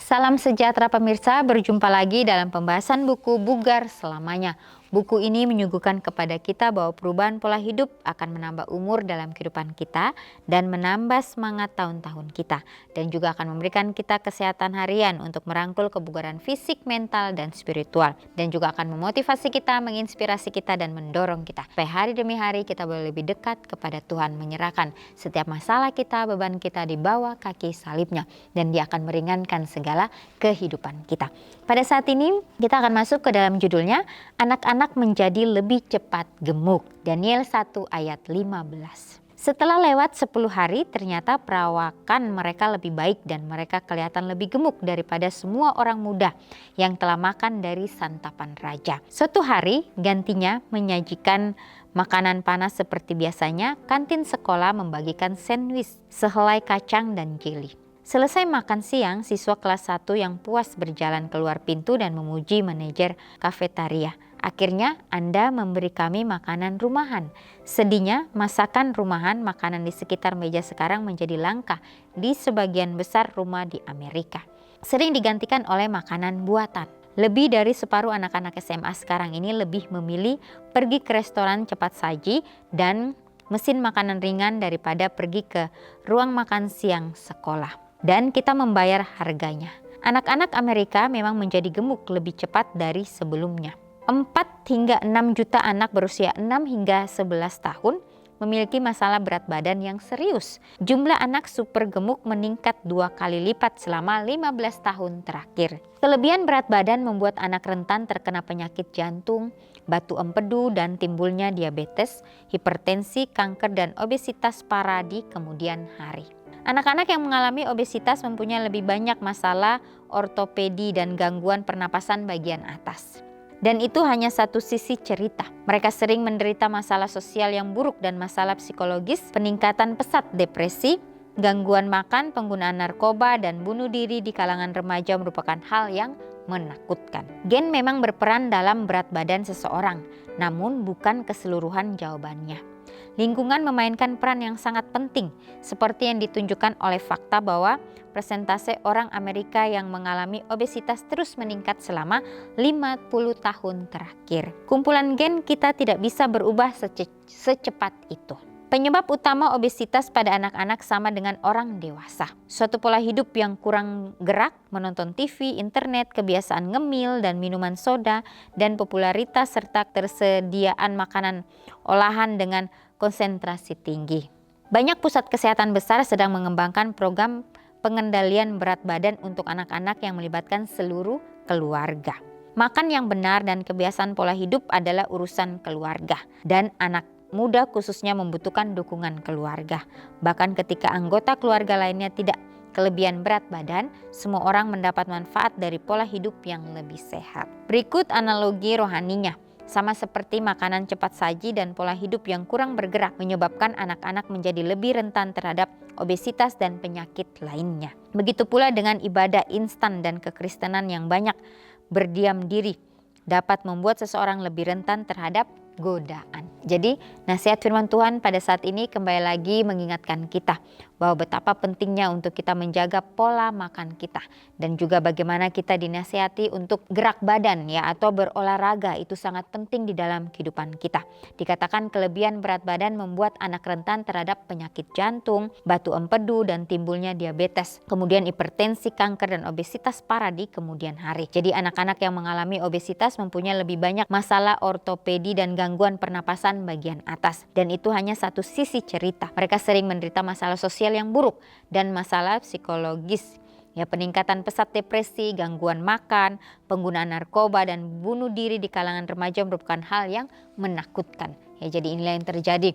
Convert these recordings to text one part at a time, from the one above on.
Salam sejahtera pemirsa, berjumpa lagi dalam pembahasan buku Bugar Selamanya. Buku ini menyuguhkan kepada kita bahwa perubahan pola hidup akan menambah umur dalam kehidupan kita dan menambah semangat tahun-tahun kita. Dan juga akan memberikan kita kesehatan harian untuk merangkul kebugaran fisik, mental, dan spiritual. Dan juga akan memotivasi kita, menginspirasi kita, dan mendorong kita. Supaya hari demi hari kita boleh lebih dekat kepada Tuhan, menyerahkan setiap masalah kita, beban kita di bawah kaki salibnya. Dan Dia akan meringankan segala kehidupan kita. Pada saat ini kita akan masuk ke dalam judulnya, anak-anak menjadi lebih cepat gemuk. Daniel 1 ayat 15. Setelah lewat 10 hari, ternyata perawakan mereka lebih baik dan mereka kelihatan lebih gemuk daripada semua orang muda yang telah makan dari santapan raja. Suatu hari gantinya menyajikan makanan panas seperti biasanya, kantin sekolah membagikan sandwich, sehelai kacang dan jeli. Selesai makan siang, siswa kelas 1 yang puas berjalan keluar pintu dan memuji manajer kafetaria. Akhirnya Anda memberi kami makanan rumahan. Sedihnya masakan rumahan, makanan di sekitar meja sekarang menjadi langka di sebagian besar rumah di Amerika. Sering digantikan oleh makanan buatan. Lebih dari separuh anak-anak SMA sekarang ini lebih memilih pergi ke restoran cepat saji dan mesin makanan ringan daripada pergi ke ruang makan siang sekolah. Dan kita membayar harganya. Anak-anak Amerika memang menjadi gemuk lebih cepat dari sebelumnya. 4 hingga 6 juta anak berusia 6 hingga 11 tahun memiliki masalah berat badan yang serius. Jumlah anak super gemuk meningkat 2 kali lipat selama 15 tahun terakhir. Kelebihan berat badan membuat anak rentan terkena penyakit jantung, batu empedu, dan timbulnya diabetes, hipertensi, kanker, dan obesitas parah di kemudian hari. Anak-anak yang mengalami obesitas mempunyai lebih banyak masalah ortopedi dan gangguan pernapasan bagian atas. Dan itu hanya satu sisi cerita. Mereka sering menderita masalah sosial yang buruk dan masalah psikologis, peningkatan pesat depresi, gangguan makan, penggunaan narkoba, dan bunuh diri di kalangan remaja merupakan hal yang menakutkan. Gen memang berperan dalam berat badan seseorang, namun bukan keseluruhan jawabannya. Lingkungan memainkan peran yang sangat penting, seperti yang ditunjukkan oleh fakta bahwa persentase orang Amerika yang mengalami obesitas terus meningkat selama 50 tahun terakhir. Kumpulan gen kita tidak bisa berubah secepat itu. Penyebab utama obesitas pada anak-anak sama dengan orang dewasa. Suatu pola hidup yang kurang gerak, menonton TV, internet, kebiasaan ngemil dan minuman soda, dan popularitas serta tersediaan makanan olahan dengan konsentrasi tinggi. Banyak pusat kesehatan besar sedang mengembangkan program pengendalian berat badan untuk anak-anak yang melibatkan seluruh keluarga. Makan yang benar dan kebiasaan pola hidup adalah urusan keluarga, dan anak muda khususnya membutuhkan dukungan keluarga. Bahkan ketika anggota keluarga lainnya tidak kelebihan berat badan, semua orang mendapat manfaat dari pola hidup yang lebih sehat. Berikut analogi rohaninya. Sama seperti makanan cepat saji dan pola hidup yang kurang bergerak menyebabkan anak-anak menjadi lebih rentan terhadap obesitas dan penyakit lainnya. Begitu pula dengan ibadah instan dan kekristenan yang banyak berdiam diri dapat membuat seseorang lebih rentan terhadap godaan. Jadi nasihat firman Tuhan pada saat ini kembali lagi mengingatkan kita bahwa betapa pentingnya untuk kita menjaga pola makan kita dan juga bagaimana kita dinasihati untuk gerak badan ya atau berolahraga, itu sangat penting di dalam kehidupan kita. Dikatakan kelebihan berat badan membuat anak rentan terhadap penyakit jantung, batu empedu, dan timbulnya diabetes, kemudian hipertensi, kanker, dan obesitas parah di kemudian hari. Jadi anak-anak yang mengalami obesitas mempunyai lebih banyak masalah ortopedi dan gangguan pernapasan bagian atas, dan itu hanya satu sisi cerita. Mereka sering menderita masalah sosial yang buruk dan masalah psikologis. Ya, peningkatan pesat depresi, gangguan makan, penggunaan narkoba, dan bunuh diri di kalangan remaja merupakan hal yang menakutkan. Ya, jadi inilah yang terjadi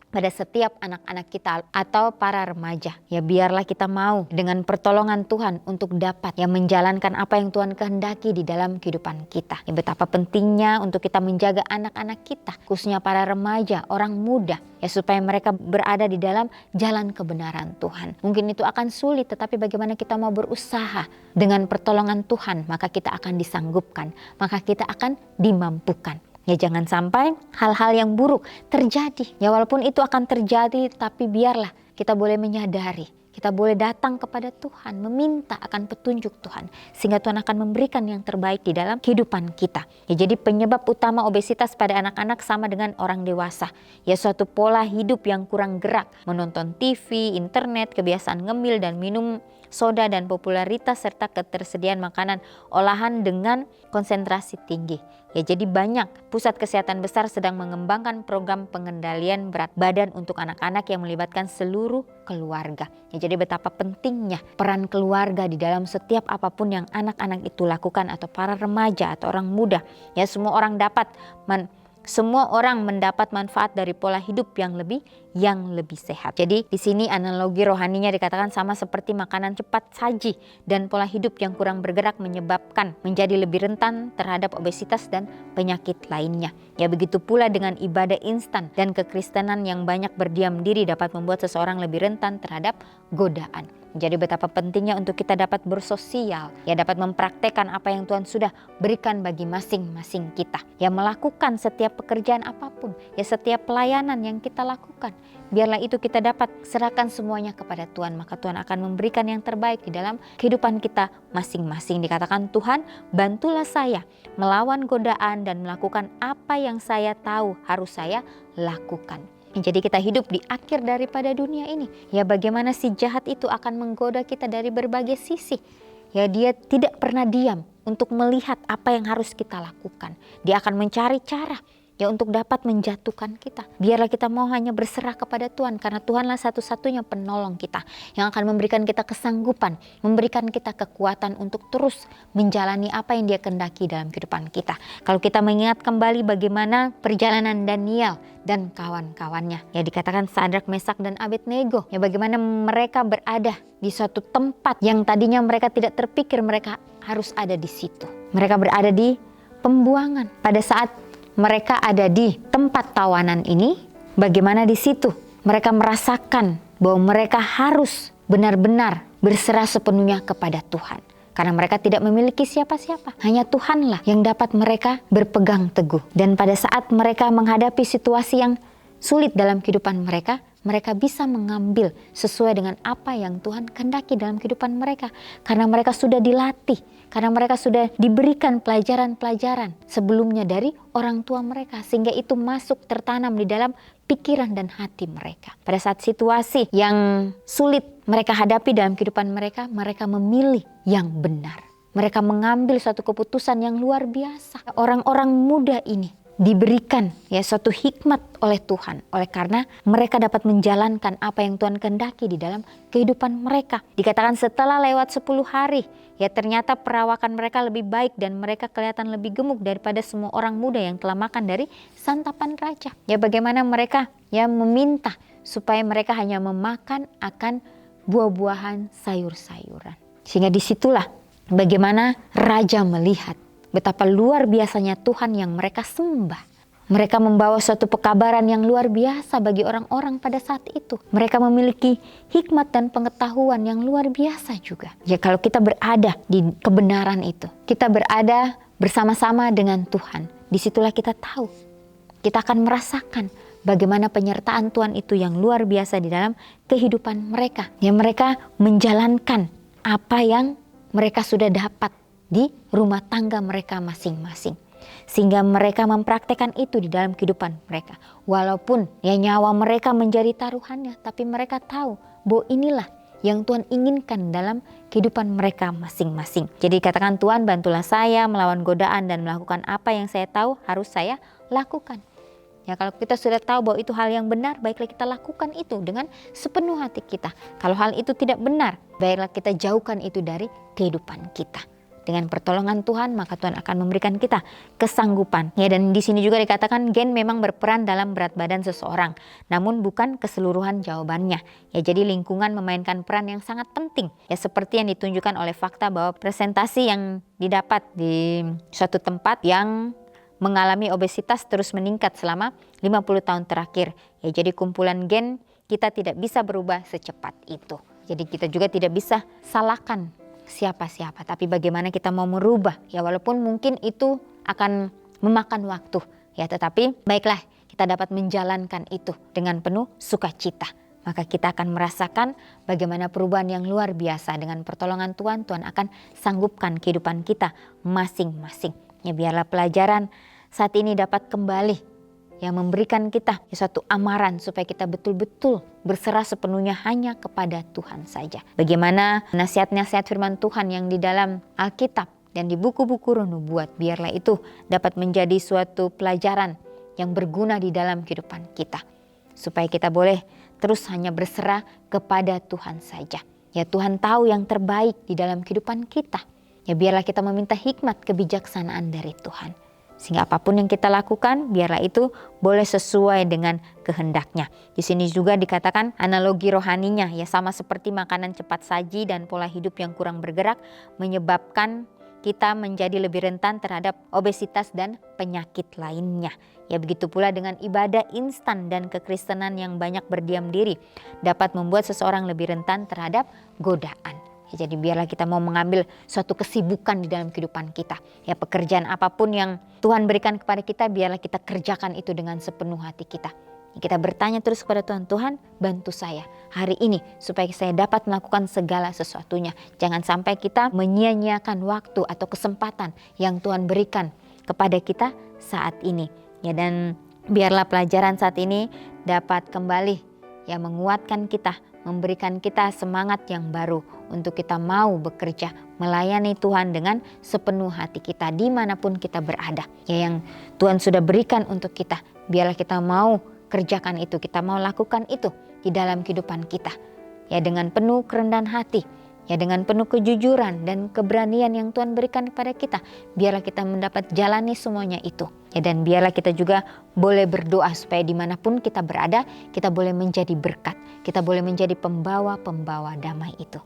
pada setiap anak-anak kita atau para remaja. Ya, biarlah kita mau dengan pertolongan Tuhan untuk dapat menjalankan apa yang Tuhan kehendaki di dalam kehidupan kita. Ya, betapa pentingnya untuk kita menjaga anak-anak kita, khususnya para remaja, orang muda, ya, supaya mereka berada di dalam jalan kebenaran Tuhan. Mungkin itu akan sulit, tetapi bagaimana kita mau berusaha dengan pertolongan Tuhan, maka kita akan disanggupkan, maka kita akan dimampukan. Ya, jangan sampai hal-hal yang buruk terjadi. Ya, walaupun itu akan terjadi, tapi biarlah kita boleh menyadari Kita boleh datang kepada Tuhan, meminta akan petunjuk Tuhan, sehingga Tuhan akan memberikan yang terbaik di dalam kehidupan kita. Ya, jadi penyebab utama obesitas pada anak-anak sama dengan orang dewasa. Ya, suatu pola hidup yang kurang gerak, menonton TV, internet, kebiasaan ngemil dan minum soda, dan popularitas serta ketersediaan makanan olahan dengan konsentrasi tinggi. Ya, jadi banyak pusat kesehatan besar sedang mengembangkan program pengendalian berat badan untuk anak-anak yang melibatkan seluruh keluarga. Ya, jadi betapa pentingnya peran keluarga di dalam setiap apapun yang anak-anak itu lakukan, atau para remaja atau orang muda. Ya, semua orang mendapat manfaat dari pola hidup yang lebih sehat. Jadi di sini analogi rohaninya dikatakan sama seperti makanan cepat saji dan pola hidup yang kurang bergerak menyebabkan menjadi lebih rentan terhadap obesitas dan penyakit lainnya. Ya, begitu pula dengan ibadah instan dan kekristenan yang banyak berdiam diri dapat membuat seseorang lebih rentan terhadap godaan. Jadi betapa pentingnya untuk kita dapat bersosial, ya, dapat mempraktekkan apa yang Tuhan sudah berikan bagi masing-masing kita. Ya, melakukan setiap pekerjaan apapun, ya, setiap pelayanan yang kita lakukan, biarlah itu kita dapat serahkan semuanya kepada Tuhan, maka Tuhan akan memberikan yang terbaik di dalam kehidupan kita masing-masing. Dikatakan, Tuhan, bantulah saya melawan godaan dan melakukan apa yang saya tahu harus saya lakukan. Jadi kita hidup di akhir daripada dunia ini. Ya, bagaimana si jahat itu akan menggoda kita dari berbagai sisi. Ya, dia tidak pernah diam untuk melihat apa yang harus kita lakukan. Dia akan mencari cara, ya, untuk dapat menjatuhkan kita. Biarlah kita mau hanya berserah kepada Tuhan, karena Tuhanlah satu-satunya penolong kita yang akan memberikan kita kesanggupan, memberikan kita kekuatan untuk terus menjalani apa yang Dia kehendaki dalam kehidupan kita. Kalau kita mengingat kembali bagaimana perjalanan Daniel dan kawan-kawannya, ya, dikatakan Sadrak, Mesak dan Abednego, ya, bagaimana mereka berada di suatu tempat yang tadinya mereka tidak terpikir mereka harus ada di situ. Mereka berada di pembuangan. Pada saat mereka ada di tempat tawanan ini, bagaimana di situ mereka merasakan bahwa mereka harus benar-benar berserah sepenuhnya kepada Tuhan. Karena mereka tidak memiliki siapa-siapa, hanya Tuhanlah yang dapat mereka berpegang teguh. Dan pada saat mereka menghadapi situasi yang sulit dalam kehidupan mereka, mereka bisa mengambil sesuai dengan apa yang Tuhan kehendaki dalam kehidupan mereka. Karena mereka sudah dilatih, karena mereka sudah diberikan pelajaran-pelajaran sebelumnya dari orang tua mereka, sehingga itu masuk tertanam di dalam pikiran dan hati mereka. Pada saat situasi yang sulit mereka hadapi dalam kehidupan mereka, mereka memilih yang benar. Mereka mengambil suatu keputusan yang luar biasa. Orang-orang muda ini diberikan, ya, suatu hikmat oleh Tuhan, oleh karena mereka dapat menjalankan apa yang Tuhan kehendaki di dalam kehidupan mereka. Dikatakan setelah lewat 10 hari, ya, ternyata perawakan mereka lebih baik dan mereka kelihatan lebih gemuk daripada semua orang muda yang telah makan dari santapan raja. Ya, bagaimana mereka, ya, meminta supaya mereka hanya memakan akan buah-buahan, sayur-sayuran. Sehingga disitulah bagaimana raja melihat betapa luar biasanya Tuhan yang mereka sembah. Mereka membawa suatu pekabaran yang luar biasa bagi orang-orang pada saat itu. Mereka memiliki hikmat dan pengetahuan yang luar biasa juga. Ya, kalau kita berada di kebenaran itu, kita berada bersama-sama dengan Tuhan, disitulah kita tahu, kita akan merasakan bagaimana penyertaan Tuhan itu yang luar biasa di dalam kehidupan mereka. Ya, mereka menjalankan apa yang mereka sudah dapat di rumah tangga mereka masing-masing, sehingga mereka mempraktekkan itu di dalam kehidupan mereka. Walaupun, ya, nyawa mereka menjadi taruhannya, tapi mereka tahu bahwa inilah yang Tuhan inginkan dalam kehidupan mereka masing-masing. Jadi katakan, Tuhan, bantulah saya melawan godaan dan melakukan apa yang saya tahu harus saya lakukan. Ya, kalau kita sudah tahu bahwa itu hal yang benar, baiklah kita lakukan itu dengan sepenuh hati kita. Kalau hal itu tidak benar, baiklah kita jauhkan itu dari kehidupan kita. Dengan pertolongan Tuhan, maka Tuhan akan memberikan kita kesanggupan. Ya, dan di sini juga dikatakan gen memang berperan dalam berat badan seseorang, namun bukan keseluruhan jawabannya. Ya, jadi lingkungan memainkan peran yang sangat penting. Ya, seperti yang ditunjukkan oleh fakta bahwa presentasi yang didapat di suatu tempat yang mengalami obesitas terus meningkat selama 50 tahun terakhir. Ya, jadi kumpulan gen kita tidak bisa berubah secepat itu. Jadi kita juga tidak bisa salahkan siapa-siapa, tapi bagaimana kita mau merubah, ya, walaupun mungkin itu akan memakan waktu, ya, tetapi baiklah kita dapat menjalankan itu dengan penuh sukacita. maka kita akan merasakan bagaimana perubahan yang luar biasa. Dengan pertolongan Tuhan, Tuhan akan sanggupkan kehidupan kita masing-masing. Ya, biarlah pelajaran saat ini dapat kembali yang memberikan kita suatu amaran supaya kita betul-betul berserah sepenuhnya hanya kepada Tuhan saja. Bagaimana nasihat-nasihat firman Tuhan yang di dalam Alkitab dan di buku-buku Roh Nubuat, biarlah itu dapat menjadi suatu pelajaran yang berguna di dalam kehidupan kita. Supaya kita boleh terus hanya berserah kepada Tuhan saja. Ya, Tuhan tahu yang terbaik di dalam kehidupan kita. Ya, biarlah kita meminta hikmat kebijaksanaan dari Tuhan. Sehingga apapun yang kita lakukan, biarlah itu boleh sesuai dengan kehendaknya. Di sini juga dikatakan analogi rohaninya, ya sama seperti makanan cepat saji dan pola hidup yang kurang bergerak menyebabkan kita menjadi lebih rentan terhadap obesitas dan penyakit lainnya. Ya, begitu pula dengan ibadah instan dan kekristenan yang banyak berdiam diri dapat membuat seseorang lebih rentan terhadap godaan. Ya, jadi biarlah kita mau mengambil suatu kesibukan di dalam kehidupan kita. Ya, pekerjaan apapun yang Tuhan berikan kepada kita, biarlah kita kerjakan itu dengan sepenuh hati kita. Ya, kita bertanya terus kepada Tuhan, Tuhan bantu saya hari ini supaya saya dapat melakukan segala sesuatunya. Jangan sampai kita menyia-nyiakan waktu atau kesempatan yang Tuhan berikan kepada kita saat ini. Ya, dan biarlah pelajaran saat ini dapat kembali ya menguatkan kita, memberikan kita semangat yang baru untuk kita mau bekerja, melayani Tuhan dengan sepenuh hati kita dimanapun kita berada. Ya, yang Tuhan sudah berikan untuk kita, biarlah kita mau kerjakan itu, kita mau lakukan itu di dalam kehidupan kita. Ya, dengan penuh kerendahan hati, ya dengan penuh kejujuran dan keberanian yang Tuhan berikan kepada kita. Biarlah kita mendapat jalani semuanya itu. Ya, dan biarlah kita juga boleh berdoa supaya dimanapun kita berada, kita boleh menjadi berkat. Kita boleh menjadi pembawa-pembawa damai itu.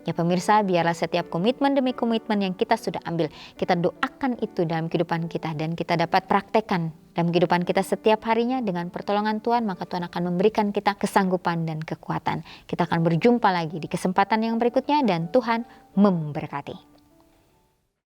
Ya pemirsa, biarlah setiap komitmen demi komitmen yang kita sudah ambil, kita doakan itu dalam kehidupan kita dan kita dapat praktekkan dalam kehidupan kita setiap harinya dengan pertolongan Tuhan, maka Tuhan akan memberikan kita kesanggupan dan kekuatan. Kita akan berjumpa lagi di kesempatan yang berikutnya dan Tuhan memberkati.